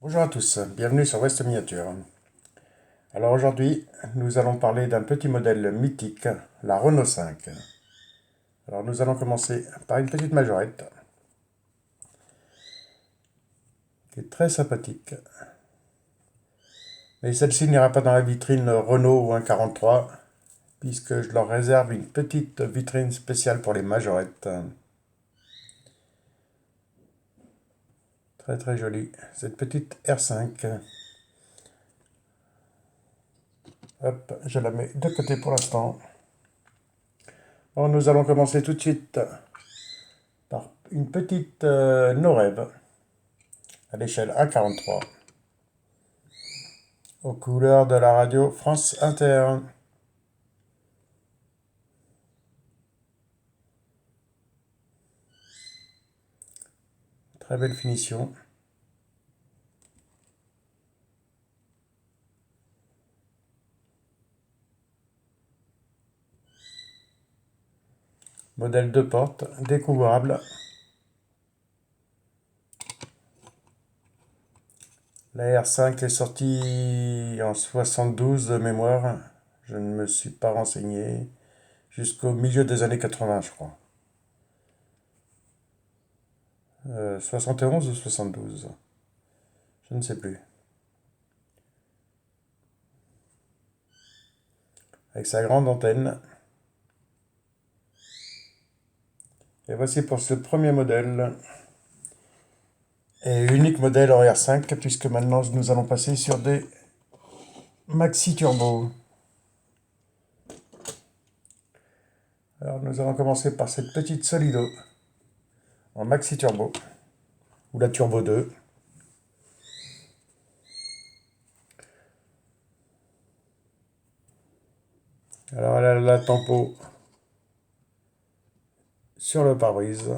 Bonjour à tous, bienvenue sur West Miniature. Alors aujourd'hui, nous allons parler d'un petit modèle mythique, la Renault 5. Alors nous allons commencer par une petite majorette, qui est très sympathique. Mais celle-ci n'ira pas dans la vitrine Renault ou un 43, puisque je leur réserve une petite vitrine spéciale pour les majorettes. Très très jolie, cette petite R5. Hop, je la mets de côté pour l'instant. Bon, nous allons commencer tout de suite par une petite No-Rêve à l'échelle 1,43 aux couleurs de la radio France Inter. Très belle finition. Modèle 2 portes, découvrable. La R5 est sortie en 72 de mémoire. Je ne me suis pas renseigné. Jusqu'au milieu des années 80, je crois. 71 ou 72. Je ne sais plus. Avec sa grande antenne. Et voici pour ce premier modèle. Et unique modèle en R5, puisque maintenant nous allons passer sur des Maxi Turbo. Alors nous allons commencer par cette petite Solido en Maxi Turbo, ou la Turbo 2. Alors elle a la tempo sur le pare-brise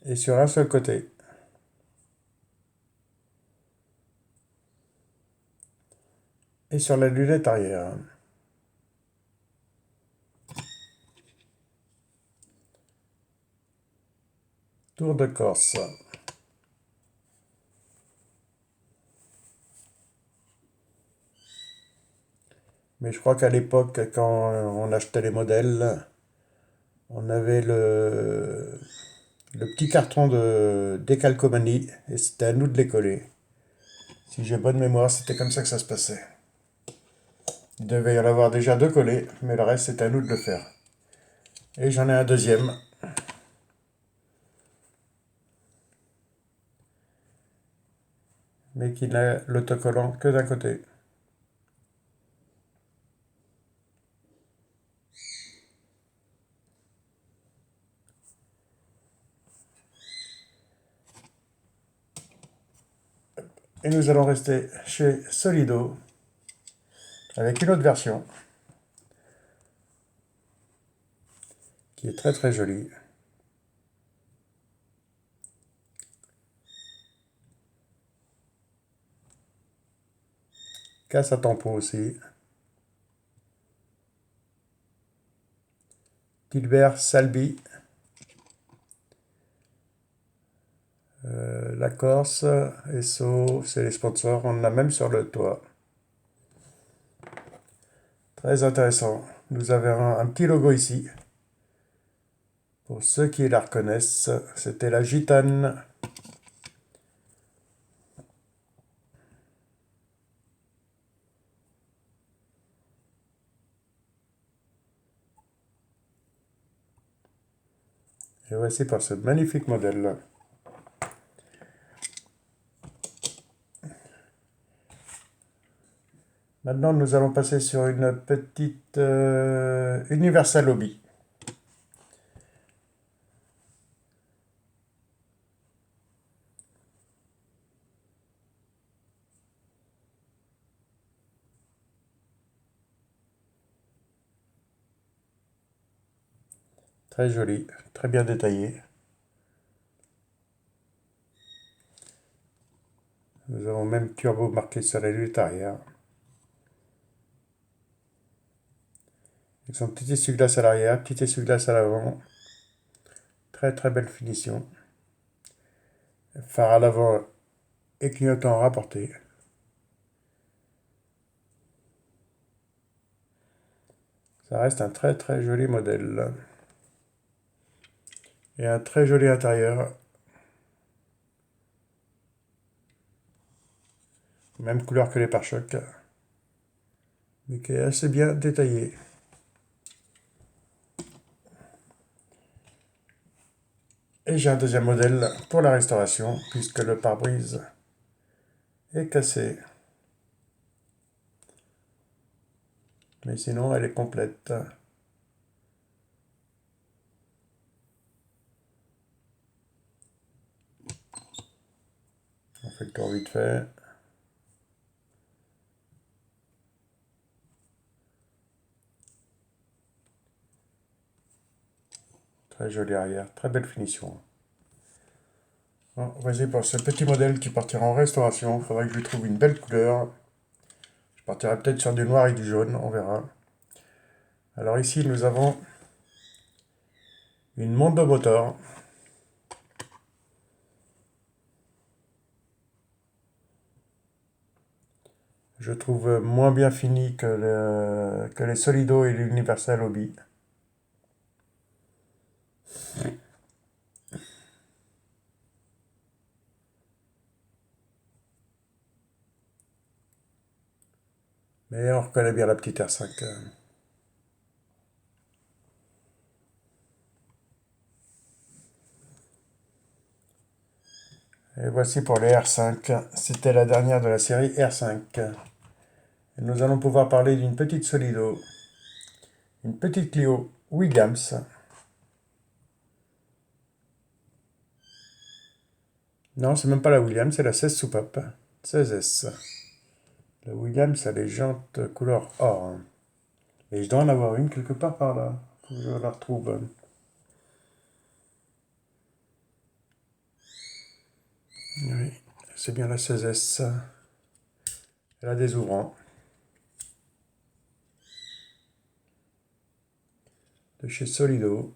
et sur un seul côté. Et sur la lunette arrière. Tour de Corse. Mais je crois qu'à l'époque, quand on achetait les modèles, on avait le petit carton de décalcomanie et c'était à nous de les coller. Si j'ai bonne mémoire, c'était comme ça que ça se passait. Il devait y en avoir déjà deux collés, mais le reste c'était à nous de le faire. Et j'en ai un deuxième. Mais qui n'a l'autocollant que d'un côté. Et nous allons rester chez Solido avec une autre version qui est très très jolie. Casse à tampon aussi. Gilbert Salby. La Corse, Esso, c'est les sponsors. On en a même sur le toit. Très intéressant. Nous avons un petit logo ici. Pour ceux qui la reconnaissent, c'était la Gitane. Et voici pour ce magnifique modèle. Maintenant, nous allons passer sur une petite Universal Hobby. Très jolie, très bien détaillée. Nous avons même turbo marqué sur la lutte arrière. Avec son petit essuie-glace à l'arrière, petit essuie-glace à l'avant. Très très belle finition. phare à l'avant et clignotant rapporté. Ça reste un très très joli modèle. Et un très joli intérieur. Même couleur que les pare-chocs. Mais qui est assez bien détaillé. Et j'ai un deuxième modèle pour la restauration, puisque le pare-brise est cassé. Mais sinon, elle est complète. On fait le tour vite fait. Très joli arrière, très belle finition. Bon, voici pour ce petit modèle qui partira en restauration. Il faudrait que je lui trouve une belle couleur. Je partirai peut-être sur du noir et du jaune, on verra. Alors ici, nous avons une Mondo Motor. Je trouve moins bien fini que les Solido et l'Universal Hobby. Mais on reconnaît bien la petite R5. Et voici pour les R5. C'était la dernière de la série R5. Et nous allons pouvoir parler d'une petite Solido. Une petite Clio Williams. Non, c'est même pas la Williams, c'est la 16 soupape. 16S. La Williams a les jantes couleur or. Et je dois en avoir une quelque part par là. Faut que je la retrouve. Oui, c'est bien la 16S. Elle a des ouvrants. De chez Solido.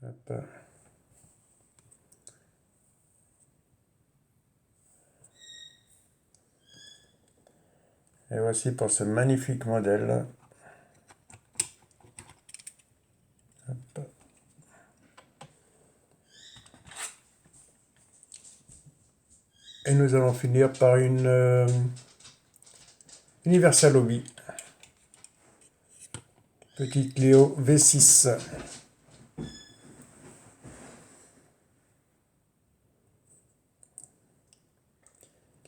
Hop. Et voici pour ce magnifique modèle. Hop. Et nous allons finir par une Universal Hobby. Petite Clio V6.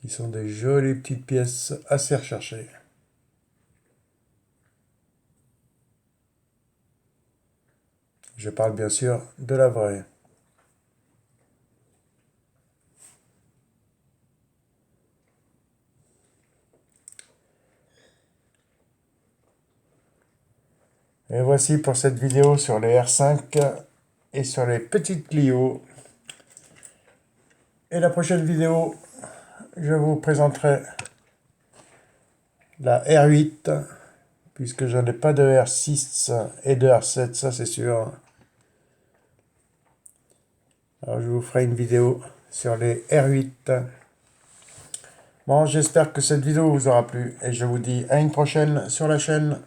Qui sont des jolies petites pièces assez recherchées. Je parle bien sûr de la vraie. Et voici pour cette vidéo sur les R5 et sur les petites Clio. Et la prochaine vidéo, je vous présenterai la R8, puisque je n'ai pas de R6 et de R7, ça c'est sûr. Alors je vous ferai une vidéo sur les R8. Bon, j'espère que cette vidéo vous aura plu et je vous dis à une prochaine sur la chaîne.